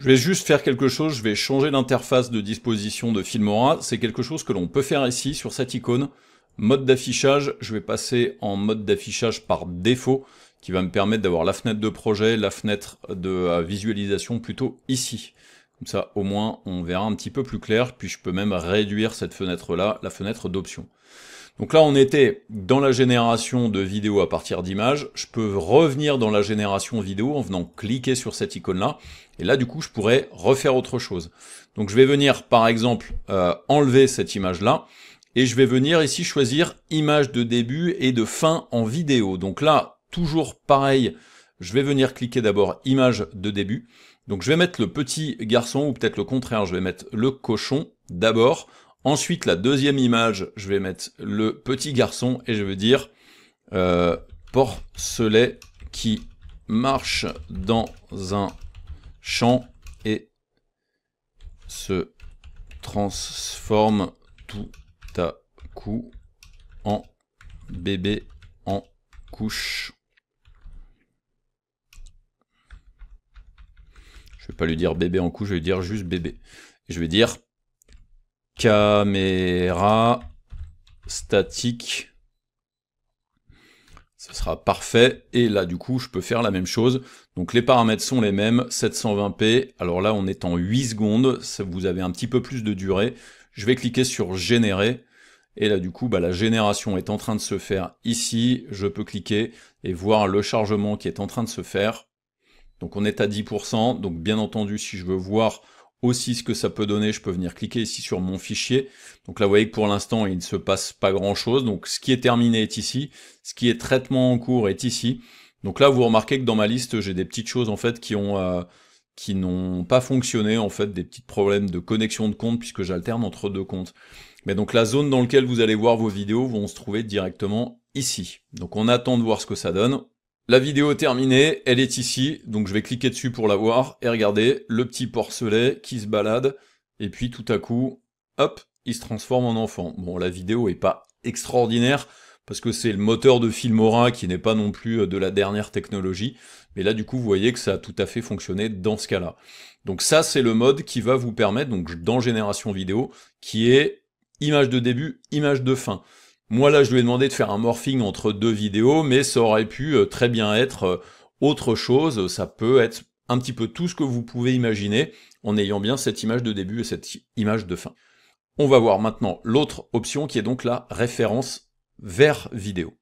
Je vais juste faire quelque chose, je vais changer l'interface de disposition de Filmora. C'est quelque chose que l'on peut faire ici sur cette icône. Mode d'affichage, je vais passer en mode d'affichage par défaut, qui va me permettre d'avoir la fenêtre de projet, la fenêtre de visualisation plutôt ici. Comme ça, au moins, on verra un petit peu plus clair, puis je peux même réduire cette fenêtre-là, la fenêtre d'options. Donc là, on était dans la génération de vidéos à partir d'images. Je peux revenir dans la génération vidéo en venant cliquer sur cette icône-là. Et là, du coup, je pourrais refaire autre chose. Donc je vais venir, par exemple, enlever cette image-là. Et je vais venir ici choisir image de début et de fin en vidéo. Donc là, toujours pareil, je vais venir cliquer d'abord image de début. Donc je vais mettre le petit garçon, ou peut-être le contraire, je vais mettre le cochon d'abord. Ensuite, la deuxième image, je vais mettre le petit garçon et je vais dire porcelet qui marche dans un champ et se transforme tout à coup en bébé en couche. Je vais pas lui dire bébé en couche, je vais lui dire juste bébé. Et je vais dire caméra statique, ce sera parfait, et là du coup je peux faire la même chose, donc les paramètres sont les mêmes, 720p, alors là on est en 8 secondes, ça, vous avez un petit peu plus de durée, je vais cliquer sur générer, et là du coup la génération est en train de se faire ici, je peux cliquer et voir le chargement qui est en train de se faire, donc on est à 10%, donc bien entendu si je veux voir aussi ce que ça peut donner, je peux venir cliquer ici sur mon fichier. Donc là, vous voyez que pour l'instant, il ne se passe pas grand-chose. Donc ce qui est terminé est ici, ce qui est traitement en cours est ici. Donc là, vous remarquez que dans ma liste, j'ai des petites choses en fait qui n'ont pas fonctionné, en fait, des petits problèmes de connexion de compte puisque j'alterne entre deux comptes. Mais donc la zone dans laquelle vous allez voir vos vidéos vont se trouver directement ici. Donc on attend de voir ce que ça donne. La vidéo est terminée, elle est ici, donc je vais cliquer dessus pour la voir, et regardez, le petit porcelet qui se balade, et puis tout à coup, hop, il se transforme en enfant. Bon, la vidéo est pas extraordinaire, parce que c'est le moteur de Filmora qui n'est pas non plus de la dernière technologie, mais là du coup vous voyez que ça a tout à fait fonctionné dans ce cas-là. Donc ça c'est le mode qui va vous permettre, donc dans génération vidéo, qui est image de début, image de fin. Moi là je lui ai demandé de faire un morphing entre deux vidéos, mais ça aurait pu très bien être autre chose, ça peut être un petit peu tout ce que vous pouvez imaginer, en ayant bien cette image de début et cette image de fin. On va voir maintenant l'autre option qui est donc la référence vers vidéo.